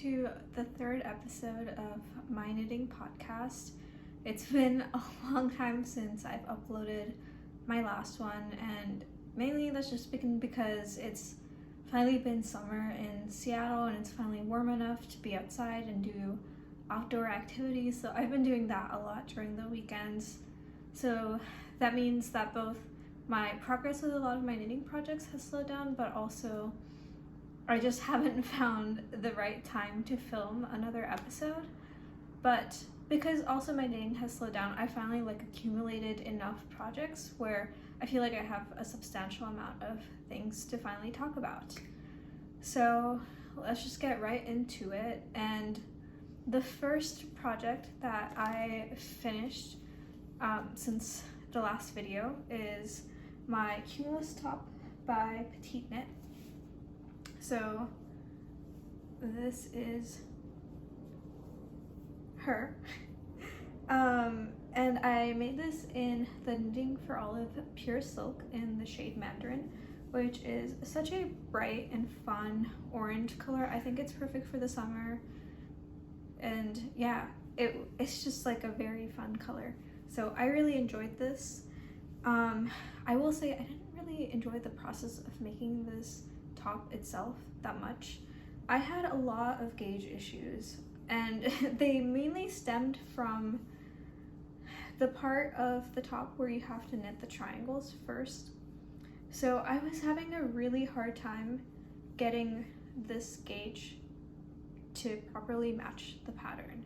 to the third episode of my knitting podcast. It's been a long time since I've uploaded my last one, and mainly that's just because it's finally been summer in Seattle and it's finally warm enough to be outside and do outdoor activities. So I've been doing that a lot during the weekends. So that means that both my progress with a lot of my knitting projects has slowed down, but also I just haven't found the right time to film another episode. But because also my knitting has slowed down, I finally accumulated enough projects where I feel like I have a substantial amount of things to finally talk about. So let's just get right into it. And the first project that I finished since the last video is my Cumulus top by Petite Knit. So this is her. And I made this in the Knitting for Olive Pure Silk in the shade Mandarin, which is such a bright and fun orange color. I think it's perfect for the summer. And yeah, it's just like a very fun color. So I really enjoyed this. I will say I didn't really enjoy the process of making this top itself that much. I had a lot of gauge issues, and they mainly stemmed from the part of the top where you have to knit the triangles first. So I was having a really hard time getting this gauge to properly match the pattern.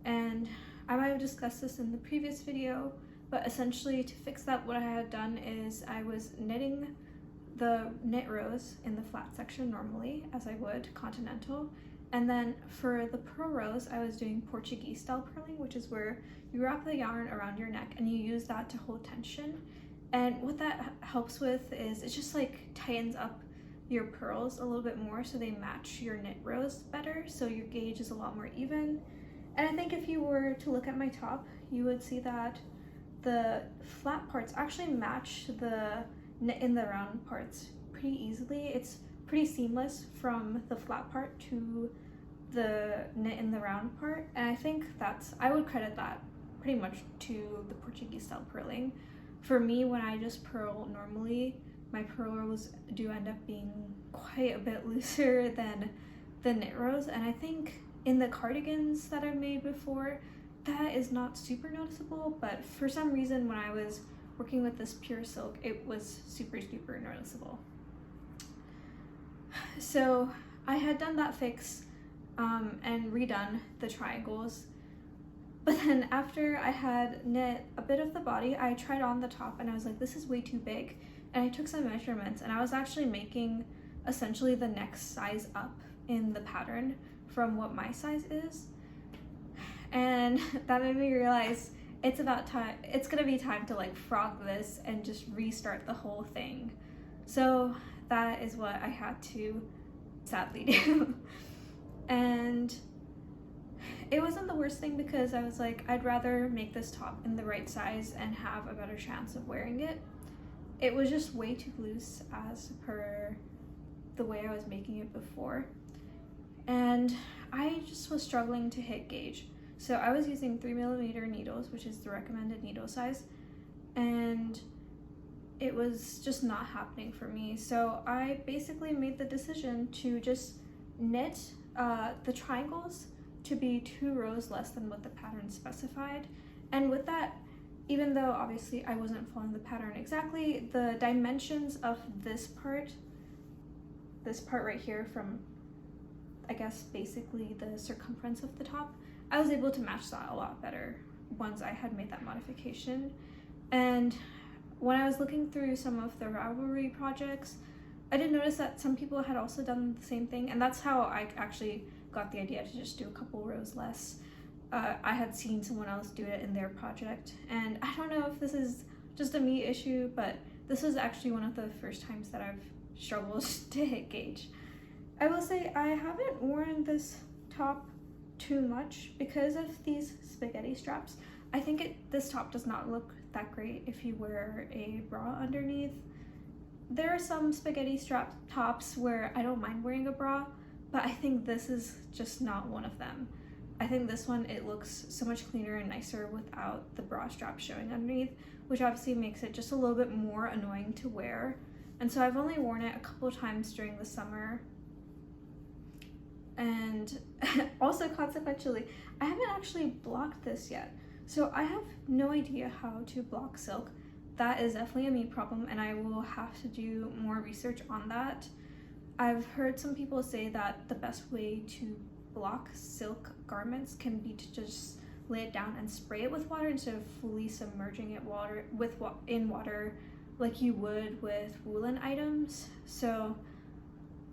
And I might have discussed this in the previous video, but essentially to fix that, what I had done is I was knitting the knit rows in the flat section normally, as I would continental, and then for the purl rows I was doing Portuguese style purling, which is where you wrap the yarn around your neck and you use that to hold tension. And what that helps with is it just tightens up your purls a little bit more so they match your knit rows better, so your gauge is a lot more even. And I think if you were to look at my top, you would see that the flat parts actually match the knit in the round parts pretty easily. It's pretty seamless from the flat part to the knit in the round part, and I think I would credit that pretty much to the Portuguese style purling. For me, when I just purl normally, my purl rows do end up being quite a bit looser than the knit rows, and I think in the cardigans that I've made before, that is not super noticeable, but for some reason when I was working with this pure silk, it was super noticeable. So I had done that fix and redone the triangles, but then after I had knit a bit of the body, I tried on the top and I was like, this is way too big, and I took some measurements and I was actually making essentially the next size up in the pattern from what my size is, and that made me realize it's gonna be time to frog this and just restart the whole thing. So that is what I had to sadly do. And it wasn't the worst thing because I was like, I'd rather make this top in the right size and have a better chance of wearing it. It was just way too loose as per the way I was making it before. And I just was struggling to hit gauge. So I was using 3mm needles, which is the recommended needle size, and it was just not happening for me. So I basically made the decision to just knit the triangles to be 2 rows less than what the pattern specified. And with that, even though obviously I wasn't following the pattern exactly, the dimensions of this part right here from, I guess, basically the circumference of the top, I was able to match that a lot better once I had made that modification. And when I was looking through some of the Ravelry projects, I did notice that some people had also done the same thing, and that's how I actually got the idea to just do a couple rows less. I had seen someone else do it in their project, and I don't know if this is just a me issue, but this was actually one of the first times that I've struggled to hit gauge. I will say I haven't worn this top too much because of these spaghetti straps. I think this top does not look that great if you wear a bra underneath. There are some spaghetti strap tops where I don't mind wearing a bra, but I think this is just not one of them. I think this one, it looks so much cleaner and nicer without the bra strap showing underneath, which obviously makes it just a little bit more annoying to wear. And so I've only worn it a couple times during the summer. And also consequentially, I haven't actually blocked this yet. So I have no idea how to block silk. That is definitely a me problem, and I will have to do more research on that. I've heard some people say that the best way to block silk garments can be to just lay it down and spray it with water instead of fully submerging it in water like you would with woolen items. So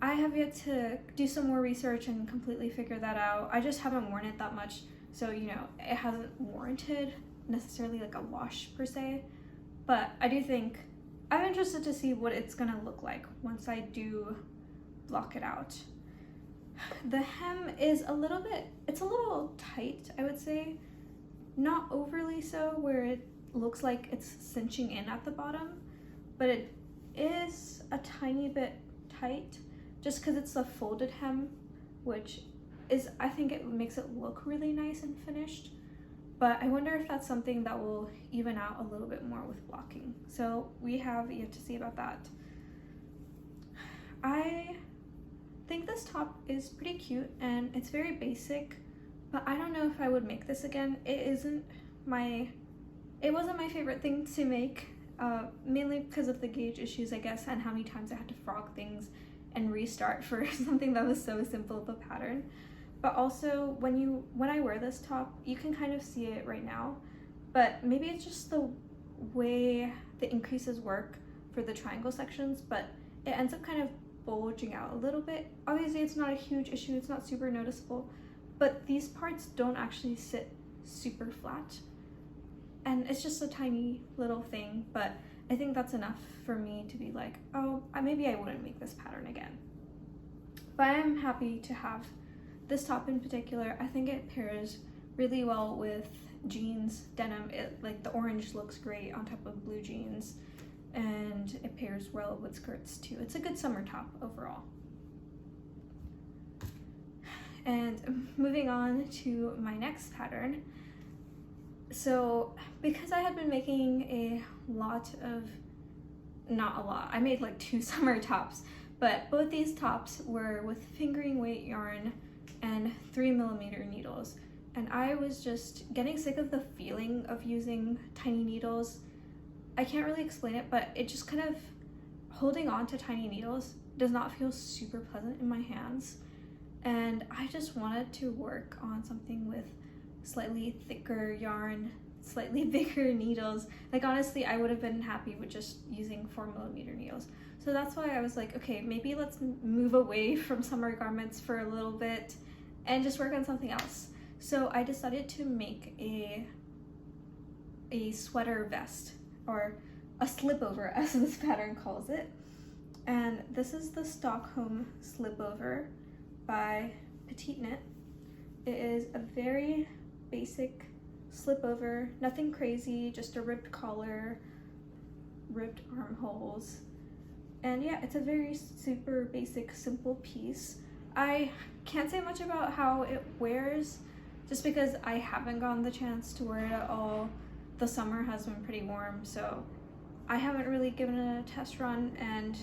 I have yet to do some more research and completely figure that out. I just haven't worn it that much, so you know, it hasn't warranted necessarily like a wash per se, but I do think I'm interested to see what it's gonna look like once I do block it out. The hem is it's a little tight, I would say. Not overly so where it looks like it's cinching in at the bottom, but it is a tiny bit tight just because it's the folded hem, which is, I think it makes it look really nice and finished. But I wonder if that's something that will even out a little bit more with blocking. So we have yet to see about that. I think this top is pretty cute and it's very basic, but I don't know if I would make this again. It wasn't my favorite thing to make, mainly because of the gauge issues, I guess, and how many times I had to frog things and restart for something that was so simple of a pattern. But also when I wear this top, you can kind of see it right now, but maybe it's just the way the increases work for the triangle sections, but it ends up kind of bulging out a little bit. Obviously it's not a huge issue, it's not super noticeable, but these parts don't actually sit super flat, and it's just a tiny little thing, but I think that's enough for me to be like, oh, maybe I wouldn't make this pattern again. But I am happy to have this top in particular. I think it pairs really well with jeans, denim. Like the orange looks great on top of blue jeans, and it pairs well with skirts too. It's a good summer top overall. And moving on to my next pattern. So because I had been making I made like 2 summer tops, but both these tops were with fingering weight yarn and 3mm needles. And I was just getting sick of the feeling of using tiny needles. I can't really explain it, but it just kind of, holding on to tiny needles does not feel super pleasant in my hands. And I just wanted to work on something with slightly thicker yarn, slightly bigger needles. Like honestly, I would have been happy with just using 4mm needles. So that's why I was like, okay, maybe let's move away from summer garments for a little bit and just work on something else. So I decided to make a sweater vest, or a slipover as this pattern calls it. And this is the Stockholm Slipover by Petite Knit. It is a very basic slipover, nothing crazy, just a ripped collar, ripped armholes. And yeah, it's a very super basic, simple piece. I can't say much about how it wears just because I haven't gotten the chance to wear it at all. The summer has been pretty warm, so I haven't really given it a test run. And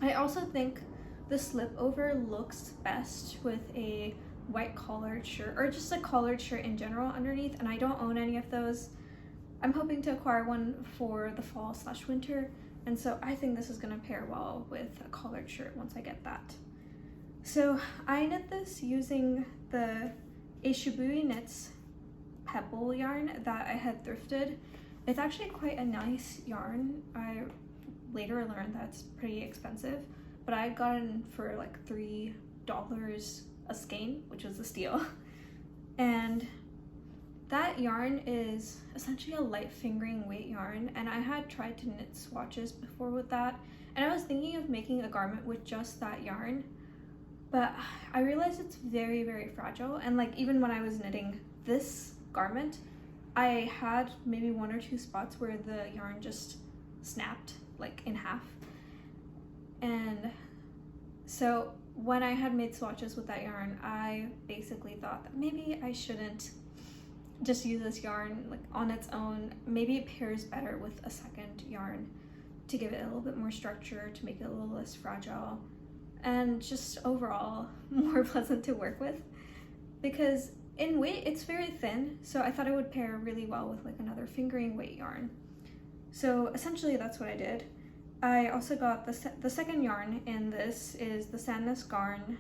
I also think the slipover looks best with a white collared shirt, or just a collared shirt in general underneath, and I don't own any of those. I'm hoping to acquire one for the fall/winter, and so I think this is going to pair well with a collared shirt once I get that. So I knit this using the Shibui Knits pebble yarn that I had thrifted. It's actually quite a nice yarn. I later learned that it's pretty expensive, but I got it for like $3 a skein, which was a steal. And that yarn is essentially a light fingering weight yarn, and I had tried to knit swatches before with that, and I was thinking of making a garment with just that yarn, but I realized it's very, very fragile. And like, even when I was knitting this garment, I had maybe 1 or 2 spots where the yarn just snapped like in half. And so when I had made swatches with that yarn, I basically thought that maybe I shouldn't just use this yarn like on its own. Maybe it pairs better with a second yarn to give it a little bit more structure, to make it a little less fragile, and just overall more pleasant to work with. Because in weight, it's very thin, so I thought it would pair really well with like another fingering weight yarn. So essentially that's what I did. I also got the second yarn in this is the Sandnes Garn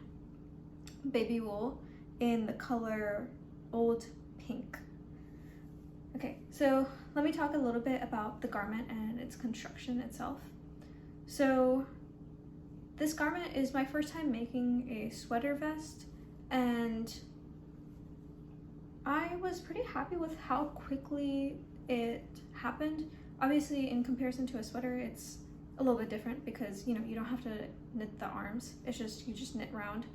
Baby Wool in the color Old Pink. Okay, so let me talk a little bit about the garment and its construction itself. So this garment is my first time making a sweater vest, and I was pretty happy with how quickly it happened. Obviously, in comparison to a sweater, it's a little bit different because, you know, you don't have to knit the arms. It's just, you just knit round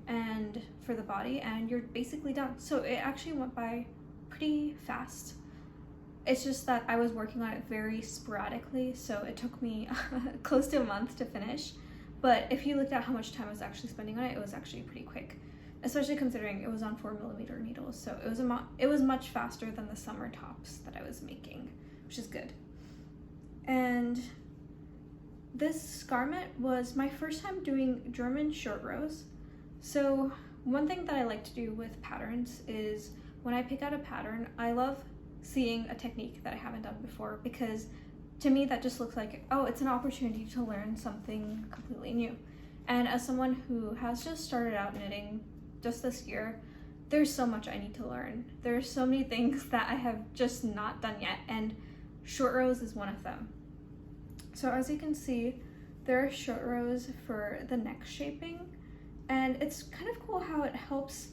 and for the body and you're basically done. So it actually went by pretty fast. It's just that I was working on it very sporadically, so it took me close to a month to finish. But if you looked at how much time I was actually spending on it, it was actually pretty quick, especially considering it was on 4mm needles. So it was much faster than the summer tops that I was making, which is good. And this garment was my first time doing German short rows. So one thing that I like to do with patterns is when I pick out a pattern, I love seeing a technique that I haven't done before, because to me that just looks like, oh, it's an opportunity to learn something completely new. And as someone who has just started out knitting just this year, there's so much I need to learn. There's so many things that I have just not done yet, and short rows is one of them. So as you can see, there are short rows for the neck shaping, and it's kind of cool how it helps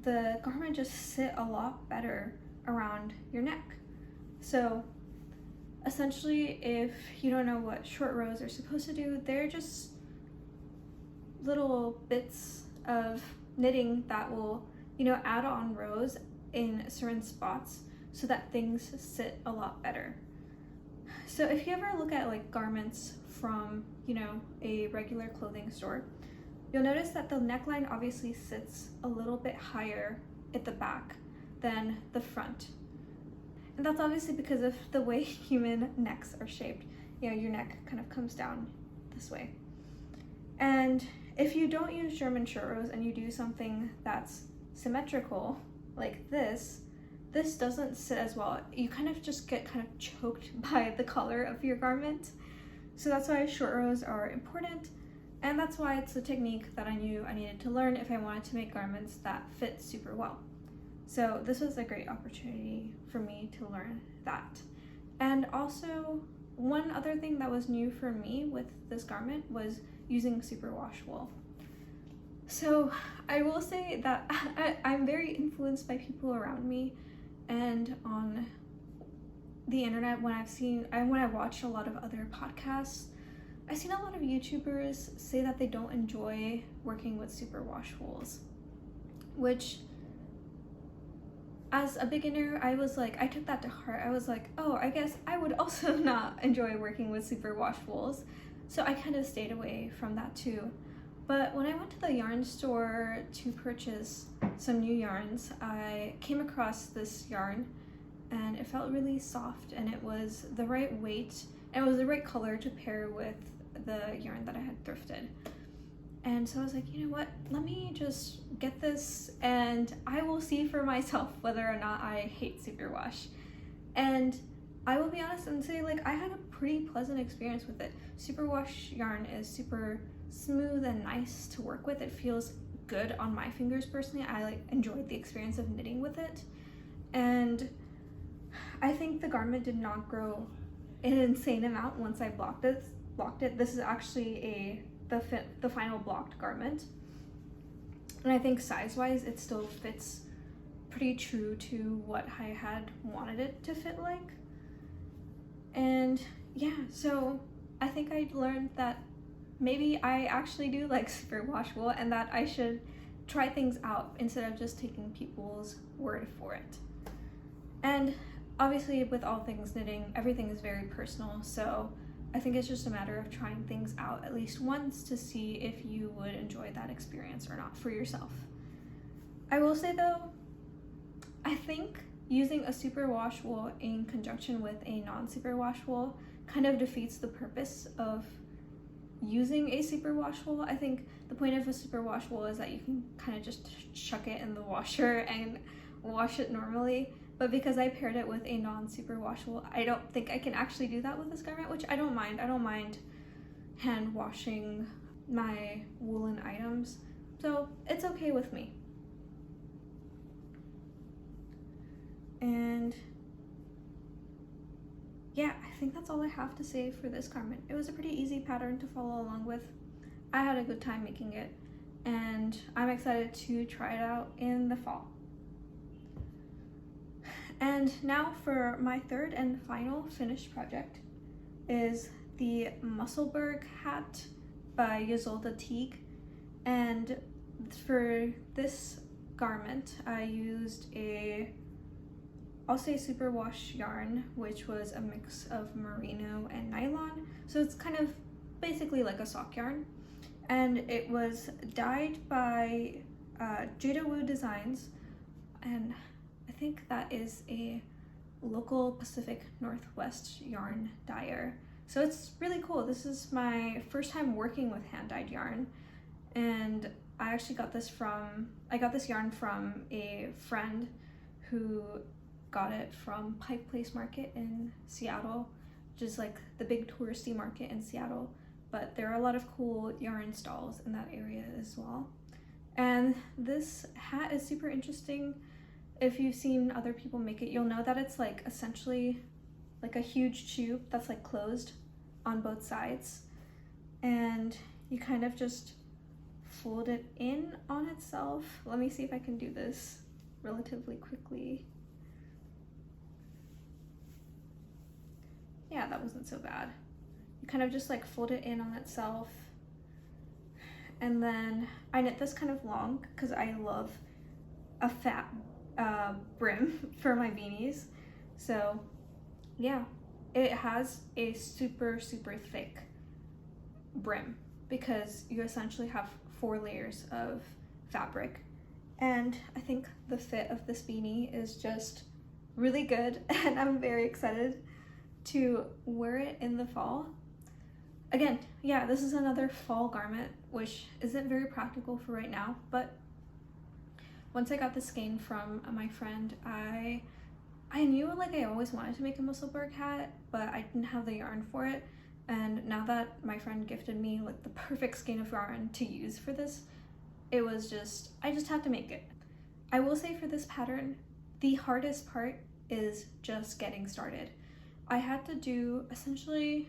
the garment just sit a lot better around your neck. So essentially, if you don't know what short rows are supposed to do, they're just little bits of knitting that will, you know, add on rows in certain spots so that things sit a lot better. So if you ever look at like garments from, you know, a regular clothing store, you'll notice that the neckline obviously sits a little bit higher at the back than the front. And that's obviously because of the way human necks are shaped. You know, your neck kind of comes down this way. And if you don't use German short rows and you do something that's symmetrical, like this doesn't sit as well. You kind of just get kind of choked by the color of your garment. So that's why short rows are important, and that's why it's a technique that I knew I needed to learn if I wanted to make garments that fit super well. So this was a great opportunity for me to learn that. And also, one other thing that was new for me with this garment was using superwash wool. So I will say that I'm very influenced by people around me and on the internet. When I watch a lot of other podcasts, I've seen a lot of YouTubers say that they don't enjoy working with superwash wools, which as a beginner, I took that to heart. I was like, oh, I guess I would also not enjoy working with superwash wools. So I kind of stayed away from that too. But when I went to the yarn store to purchase some new yarns, I came across this yarn and it felt really soft, and it was the right weight, and it was the right color to pair with the yarn that I had thrifted. And so I was like, you know what, let me just get this and I will see for myself whether or not I hate superwash. And I will be honest and say, like, I had a pretty pleasant experience with it. Superwash yarn is super smooth and nice to work with. It feels good on my fingers personally. I enjoyed the experience of knitting with it. And I think the garment did not grow an insane amount once I blocked it. This is actually the final blocked garment. And I think size-wise, it still fits pretty true to what I had wanted it to fit like. And yeah, so I think I learned that maybe I actually do like superwash wool, and that I should try things out instead of just taking people's word for it. And obviously with all things knitting, everything is very personal, so I think it's just a matter of trying things out at least once to see if you would enjoy that experience or not for yourself. I will say though, I think using a superwash wool in conjunction with a non-superwash wool kind of defeats the purpose of using a superwash wool. I think the point of a superwash wool is that you can kind of just chuck it in the washer and wash it normally. But because I paired it with a non-superwash wool, I don't think I can actually do that with this garment, which I don't mind. I don't mind hand washing my woolen items, so it's okay with me. And yeah, I think that's all I have to say for this garment. It was a pretty easy pattern to follow along with. I had a good time making it, and I'm excited to try it out in the fall. And now for my third and final finished project is the Musselburgh hat by Ysolda Teague. And for this garment, I used I'll say superwash yarn, which was a mix of merino and nylon. So it's kind of basically like a sock yarn. And it was dyed by Jada Woo Designs, and I think that is a local Pacific Northwest yarn dyer. So it's really cool. This is my first time working with hand-dyed yarn, and I actually got this yarn from a friend who got it from Pike Place Market in Seattle, which is like the big touristy market in Seattle, but there are a lot of cool yarn stalls in that area as well. And this hat is super interesting. If you've seen other people make it, you'll know that it's like essentially like a huge tube that's like closed on both sides, and you kind of just fold it in on itself. Let me see if I can do this relatively quickly. Yeah, that wasn't so bad. You kind of just like fold it in on itself, and then I knit this kind of long because I love a fat brim for my beanies. So yeah, it has a super thick brim because you essentially have 4 layers of fabric, and I think the fit of this beanie is just really good, and I'm very excited to wear it in the fall. Again, yeah, this is another fall garment, which isn't very practical for right now, but once I got the skein from my friend, I knew like I always wanted to make a Musselburgh hat, but I didn't have the yarn for it. And now that my friend gifted me like the perfect skein of yarn to use for this, it was just, I just had to make it. I will say for this pattern, the hardest part is just getting started. I had to do essentially,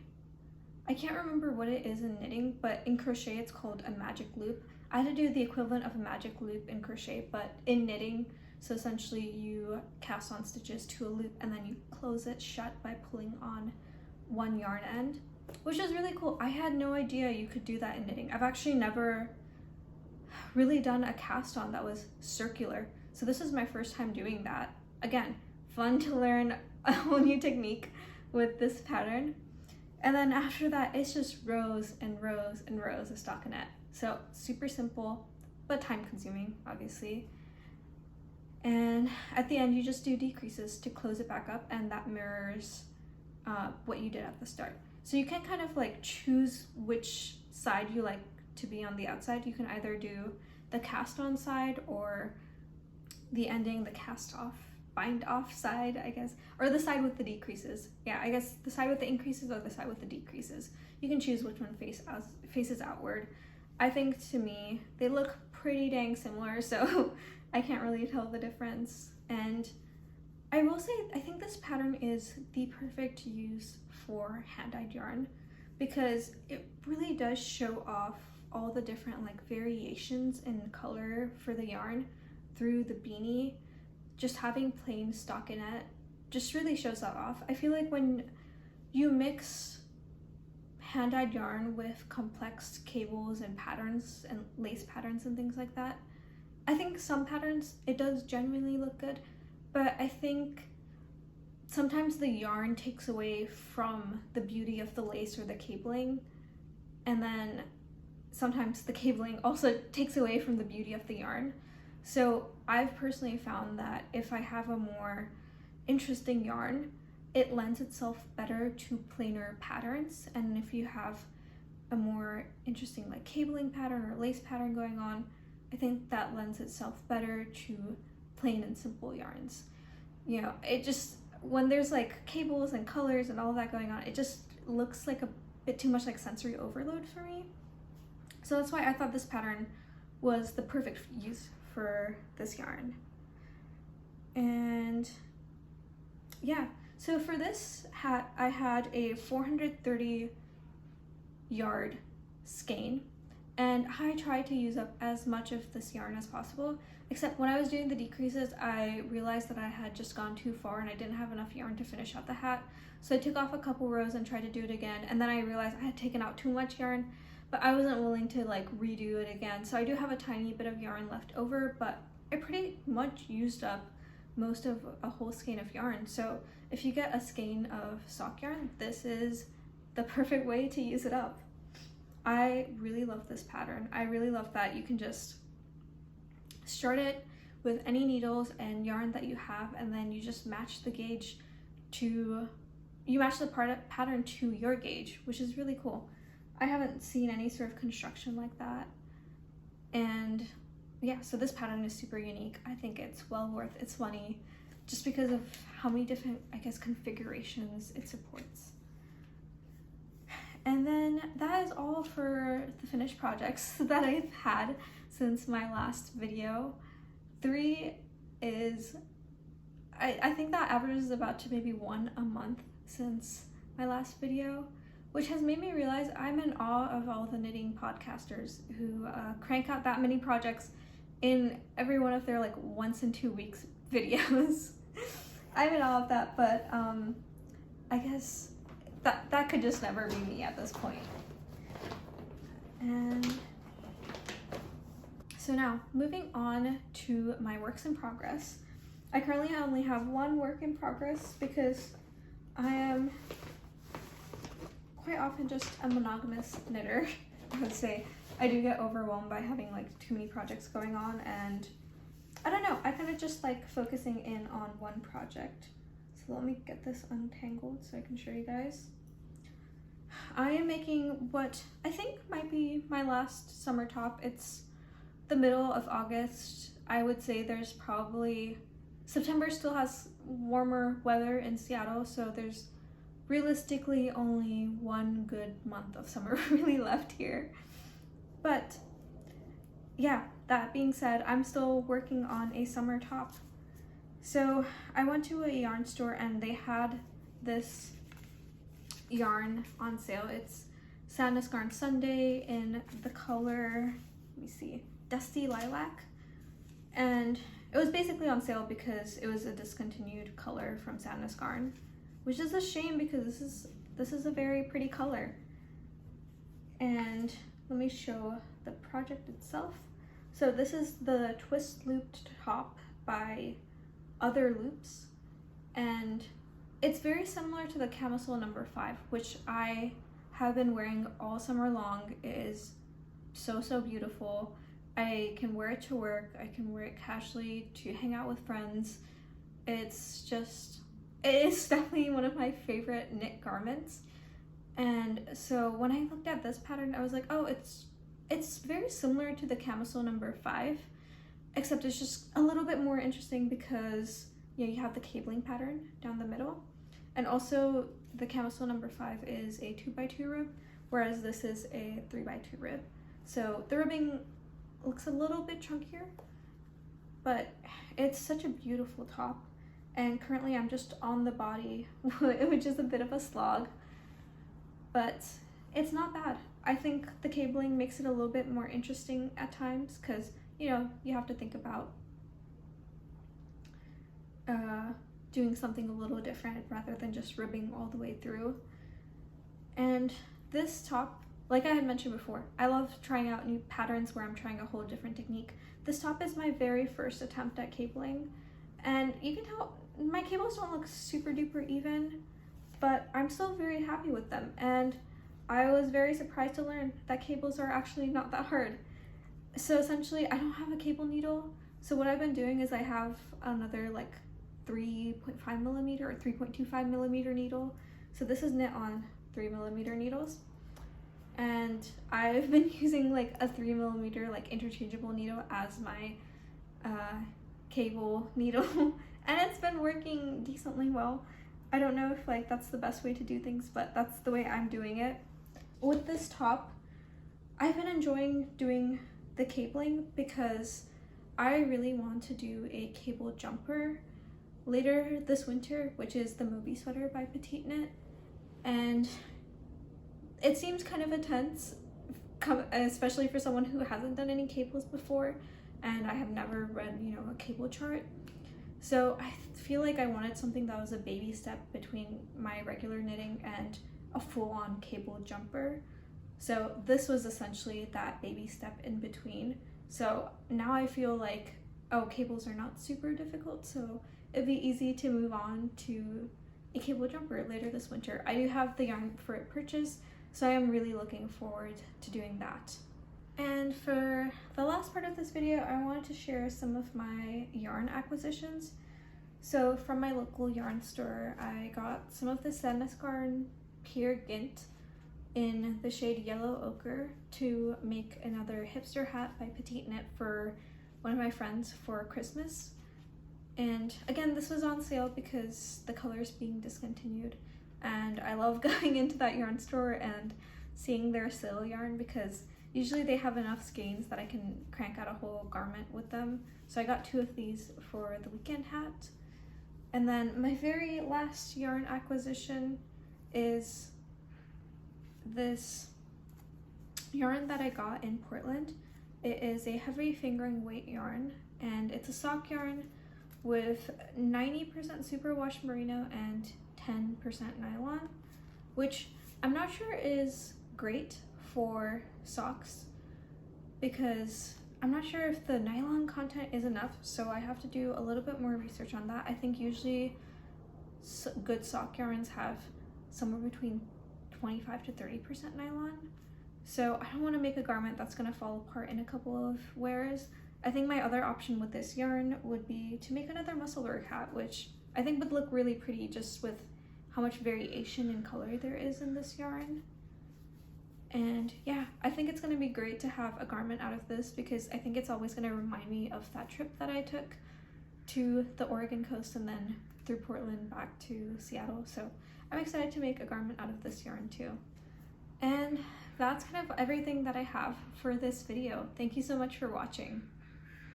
I can't remember what it is in knitting, but in crochet it's called a magic loop. I had to do the equivalent of a magic loop in crochet, but in knitting. So essentially you cast on stitches to a loop and then you close it shut by pulling on one yarn end, which is really cool. I had no idea you could do that in knitting. I've actually never really done a cast on that was circular. So this is my first time doing that. Again, fun to learn a whole new technique with this pattern. And then after that, it's just rows and rows and rows of stockinette. So super simple, but time consuming, obviously. And at the end, you just do decreases to close it back up, and that mirrors what you did at the start. So you can kind of like choose which side you like to be on the outside. You can either do the cast on side or the ending, the cast off, bind off side, I guess, or the side with the decreases. Yeah, I guess the side with the increases or the side with the decreases. You can choose which one faces outward. I think to me, they look pretty dang similar, so I can't really tell the difference. And I will say, I think this pattern is the perfect use for hand-dyed yarn because it really does show off all the different like variations in color for the yarn through the beanie. Just having plain stockinette just really shows that off. I feel like when you mix hand-dyed yarn with complex cables and patterns and lace patterns and things like that, I think some patterns it does genuinely look good, but I think sometimes the yarn takes away from the beauty of the lace or the cabling, and then sometimes the cabling also takes away from the beauty of the yarn. So I've personally found that if I have a more interesting yarn, it lends itself better to plainer patterns, and if you have a more interesting like cabling pattern or lace pattern going on, I think that lends itself better to plain and simple yarns. You know, it just, when there's like cables and colors and all that going on, it just looks like a bit too much like sensory overload for me. So that's why I thought this pattern was the perfect use for this yarn. And yeah, so for this hat, I had a 430 yard skein, and I tried to use up as much of this yarn as possible, except when I was doing the decreases, I realized that I had just gone too far and I didn't have enough yarn to finish out the hat. So I took off a couple rows and tried to do it again, and then I realized I had taken out too much yarn, but I wasn't willing to like redo it again. So I do have a tiny bit of yarn left over, but I pretty much used up most of a whole skein of yarn. So if you get a skein of sock yarn, this is the perfect way to use it up. I really love this pattern. I really love that you can just start it with any needles and yarn that you have, and then you just match the gauge to, you match the pattern to your gauge, which is really cool. I haven't seen any sort of construction like that. And yeah, so this pattern is super unique. I think it's well worth its money just because of how many different, I guess, configurations it supports. And then that is all for the finished projects that I've had since my last video. 3 is, I think that averages about to maybe 1 a month since my last video, which has made me realize I'm in awe of all the knitting podcasters who crank out that many projects in every one of their like once in 2 weeks videos. I'm in awe of that, but I guess that could just never be me at this point. And so now, moving on to my works in progress. I currently only have 1 work in progress because I am quite often just a monogamous knitter. I would say I do get overwhelmed by having like too many projects going on, and I don't know, I kind of just like focusing in on one project. So let me get this untangled so I can show you guys. I am making what I think might be my last summer top. It's the middle of August. I would say there's probably, September still has warmer weather in Seattle, so there's realistically only 1 good month of summer really left here. But yeah, that being said, I'm still working on a summer top. So I went to a yarn store and they had this yarn on sale. It's Sadness Garn Sunday in the color, let me see, Dusty Lilac. And it was basically on sale because it was a discontinued color from Sadness Garn, which is a shame because this is a very pretty color. And let me show the project itself. So this is the twist looped top by Other Loops, and it's very similar to the camisole number 5, which I have been wearing all summer long. It is so beautiful. I can wear it to work, I can wear it casually to hang out with friends. It is definitely one of my favorite knit garments. And so when I looked at this pattern, I was like, oh, it's very similar to the camisole number 5, except it's just a little bit more interesting because you have the cabling pattern down the middle, and also the camisole number 5 is a 2x2 rib, whereas this is a 3x2 rib. So the ribbing looks a little bit chunkier, but it's such a beautiful top. And currently I'm just on the body, which is a bit of a slog, but it's not bad. I think the cabling makes it a little bit more interesting at times because, you have to think about doing something a little different rather than just ribbing all the way through. And this top, like I had mentioned before, I love trying out new patterns where I'm trying a whole different technique. This top is my very first attempt at cabling, and you can tell my cables don't look super duper even, but I'm still very happy with them. And I was very surprised to learn that cables are actually not that hard. So essentially, I don't have a cable needle. So what I've been doing is I have another like 3.5 millimeter or 3.25 millimeter needle. So this is knit on 3 millimeter needles. And I've been using like a 3 millimeter like interchangeable needle as my cable needle. And it's been working decently well. I don't know if like that's the best way to do things, but that's the way I'm doing it. With this top, I've been enjoying doing the cabling because I really want to do a cable jumper later this winter, which is the Moby sweater by Petite Knit. And it seems kind of intense, especially for someone who hasn't done any cables before, and I have never read, you know, a cable chart. So I feel like I wanted something that was a baby step between my regular knitting and a full-on cable jumper. So this was essentially that baby step in between. So now I feel like, oh, cables are not super difficult, so it'd be easy to move on to a cable jumper later this winter. I do have the yarn for it purchased, so I am really looking forward to doing that. And for the last part of this video, I wanted to share some of my yarn acquisitions. So from my local yarn store, I got some of the Senescarn Peer Gint in the shade Yellow Ochre to make another hipster hat by Petite Knit for one of my friends for Christmas. And again, this was on sale because the color's being discontinued. And I love going into that yarn store and seeing their sale yarn because usually they have enough skeins that I can crank out a whole garment with them. So I got 2 of these for the weekend hat. And then my very last yarn acquisition is this yarn that I got in Portland. It is a heavy fingering weight yarn, and it's a sock yarn with 90% superwash merino and 10% nylon, which I'm not sure is great for socks because I'm not sure if the nylon content is enough, so I have to do a little bit more research on that. I think usually good sock yarns have somewhere between 25 to 30% nylon, so I don't want to make a garment that's going to fall apart in a couple of wears. I think my other option with this yarn would be to make another Musselburgh hat, which I think would look really pretty just with how much variation in color there is in this yarn. And yeah, I think it's going to be great to have a garment out of this because I think it's always going to remind me of that trip that I took to the Oregon coast and then through Portland back to Seattle. So I'm excited to make a garment out of this yarn too. And that's kind of everything that I have for this video. Thank you so much for watching.